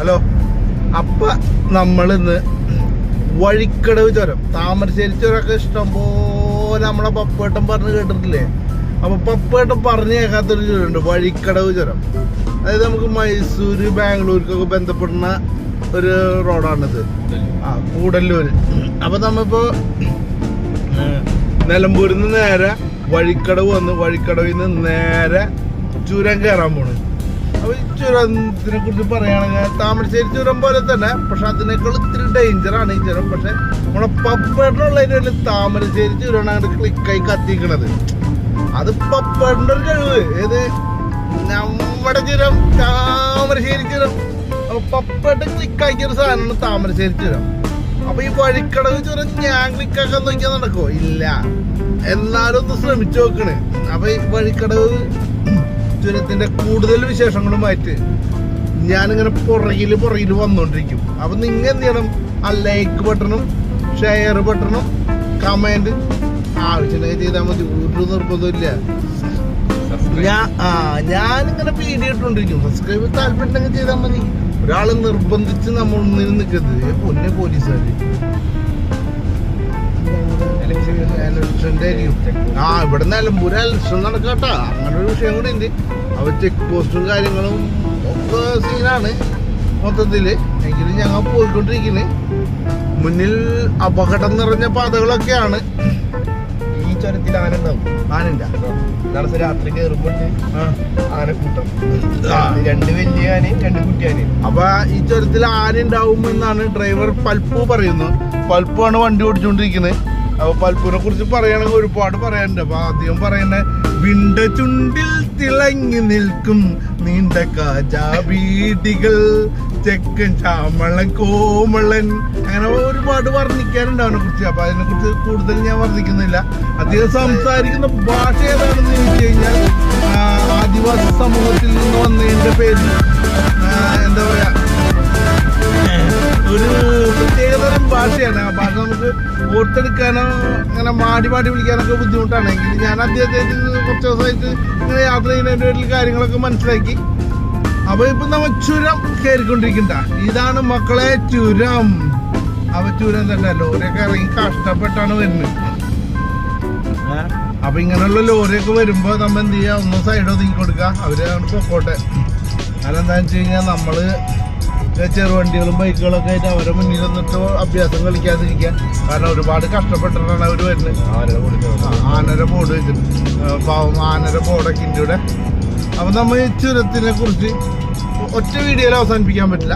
Hello. അപ്പൊ നമ്മളിന്ന് വഴിക്കടവ് ചുരം, താമരശ്ശേരി ചുരമൊക്കെ ഇഷ്ടം പോലെ നമ്മളെ പപ്പേട്ടൻ പറഞ്ഞ് കേട്ടിട്ടില്ലേ? അപ്പൊ പപ്പേട്ടൻ പറഞ്ഞു കേൾക്കാത്തൊരു ചുരമുണ്ട്, വഴിക്കടവ് ചുരം. അതായത് നമുക്ക് മൈസൂര് ബാംഗ്ലൂർക്കൊക്കെ ബന്ധപ്പെടുന്ന ഒരു റോഡാണിത്. കൂടല്ലൂര്. അപ്പൊ നമ്മിപ്പോ നിലമ്പൂരിൽ നിന്ന് നേരെ വഴിക്കടവ് വന്ന് വഴിക്കടവിൽ നിന്ന് നേരെ ചുരം കയറാൻ പോണ്. അപ്പൊ ഈ ചുരത്തിനെ കുറിച്ച് പറയുകയാണെങ്കിൽ താമരശ്ശേരി ചുരം പോലെ തന്നെ, പക്ഷെ അതിനേക്കാൾ ഇത്തിരി ഡേഞ്ചറാണ് ഈ ചുരം. പക്ഷെ നമ്മളെ പപ്പേട്ടനുള്ളതിന് വേണ്ടി താമരശ്ശേരി ചുരമാണ് അങ്ങോട്ട് ക്ലിക്കായി കത്തിക്കണത്. അത് പപ്പേട്ടൻ്റെ ഒരു കഴിവ്. ഏത് നമ്മുടെ ചുരം താമരശ്ശേരി ചുരം. അപ്പൊ പപ്പേട്ടൻ ക്ലിക്കാക്കിയൊരു സാധനമാണ് താമരശ്ശേരി ചുരം. അപ്പൊ ഈ വഴിക്കടവ് ചുരം ഞാൻ ക്ലിക്കാക്കാൻ നോക്കിയാൽ നടക്കുമോ? ഇല്ല. എന്നാലും ഒന്ന് ശ്രമിച്ചു നോക്കണേ. അപ്പൊ ഈ വഴിക്കടവ് ചുരത്തിന്റെ കൂടുതൽ വിശേഷങ്ങളുമായിട്ട് ഞാനിങ്ങനെ പുറകില് വന്നോണ്ടിരിക്കും. അപ്പൊ നിങ്ങൾ എന്ത് ചെയ്യണം? ആ ലൈക്ക് ബട്ടണും ഷെയർ ബട്ടണും കമന്റ് ആവശ്യമുണ്ടെങ്കിൽ ചെയ്താൽ മതി. ഒരു നിർബന്ധമില്ല. ഞാനിങ്ങനെ വീഡിയോ ഇട്ടുകൊണ്ടിരിക്കും. സബ്സ്ക്രൈബ് താല്പര്യം ചെയ്താൽ മതി. ഒരാള് നിർബന്ധിച്ച് നമ്മൾ ഒന്നിനും നിൽക്കരുത്. പൊന്നെ പോലീസുകാര് ഇലക്ഷന്റെ ഇവിടെ നിലമ്പൂര് ഇലക്ഷൻ നടക്കാട്ടാ. അങ്ങനെ ഒരു വിഷയം കൂടി ഉണ്ട്. അവ ചെക്ക് പോസ്റ്റും കാര്യങ്ങളും ഒക്കെ സീനാണ് മൊത്തത്തില്. എങ്കിലും ഞങ്ങൾ പോയിക്കൊണ്ടിരിക്കുന്നത്. മുന്നിൽ അപകടം നിറഞ്ഞ പാതകളൊക്കെയാണ്. ഈ ചുരത്തിൽ ആന ഉണ്ടാവും. ആനണ്ട രാത്രി കയറുമ്പോൾ ആനക്കൂട്ടം, രണ്ട് വലിയ ആനയും രണ്ട് കുട്ടി ആനയും. അപ്പൊ ഈ ചുരത്തിൽ ആന ഉണ്ടാവുമെന്നാണ് ഡ്രൈവർ പൽപ്പു പറയുന്നത്. പൽപ്പാണ് വണ്ടി ഓടിച്ചുകൊണ്ടിരിക്കുന്നത്. അപ്പൊ പൽപ്പിനെ കുറിച്ച് പറയുകയാണെങ്കിൽ ഒരുപാട് പറയാനുണ്ട്. അപ്പൊ ആദ്യം പറയുന്ന വിണ്ട ചുണ്ടിൽ തിളങ്ങി നിൽക്കും നീണ്ട കാജാബീഡികൾ, ചെക്കൻ ചാമളൻ കോമളൻ, അങ്ങനെ ഒരുപാട് വർണ്ണിക്കാനുണ്ട് അവനെ കുറിച്ച്. അപ്പൊ അതിനെ കുറിച്ച് കൂടുതൽ ഞാൻ വർണ്ണിക്കുന്നില്ല. അദ്ദേഹം സംസാരിക്കുന്ന ഭാഷ ഏതാണെന്ന് ചോദിച്ചു കഴിഞ്ഞാൽ ആദിവാസി സമൂഹത്തിൽ നിന്ന് വന്നതിന്റെ പേരിൽ എന്താ പറയാ, ഒരു പ്രത്യേകതരം ഭാഷയാണ്. ആ ഭാഷ നമുക്ക് ഓർത്തെടുക്കാനോ അങ്ങനെ മാടി വിളിക്കാനൊക്കെ ബുദ്ധിമുട്ടാണെങ്കിൽ ഞാൻ അദ്ദേഹത്തെ കുറച്ച് ദിവസമായിട്ട് ഇങ്ങനെ യാത്ര ചെയ്യുന്നതിൻ്റെ പേരിൽ കാര്യങ്ങളൊക്കെ മനസ്സിലാക്കി. അപ്പൊ ഇപ്പൊ നമ്മ ചുരം കയറിക്കൊണ്ടിരിക്കണ്ട. ഇതാണ് മക്കളെ ചുരം. അവ ചുരം തന്നെ ലോറിയൊക്കെ ഇറങ്ങി കഷ്ടപ്പെട്ടാണ് വരുന്നത്. അപ്പൊ ഇങ്ങനെയുള്ള ലോറിയൊക്കെ വരുമ്പോ നമ്മ എന്ത് ചെയ്യാ, ഒന്ന് സൈഡ് ഒതുക്കി കൊടുക്കുക. അവര് പൊക്കോട്ടെ. അതെന്താന്ന് വെച്ച് കഴിഞ്ഞാൽ നമ്മള് ചെറുവണ്ടികളും ബൈക്കുകളൊക്കെ ആയിട്ട് അവരെ മുന്നിൽ നിന്നിട്ട് അഭ്യാസം കളിക്കാതിരിക്കുക. കാരണം ഒരുപാട് കഷ്ടപ്പെട്ടിട്ടാണ് അവർ വരുന്നത്. ആനര ബോർഡ് വെച്ചിട്ട് പാവം ആനര ബോർഡൊക്കെ ഇന്ത്യയുടെ. അപ്പൊ നമ്മൾ ഈ ചുരത്തിനെ കുറിച്ച് ഒറ്റ വീഡിയോയിൽ അവസാനിപ്പിക്കാൻ പറ്റില്ല.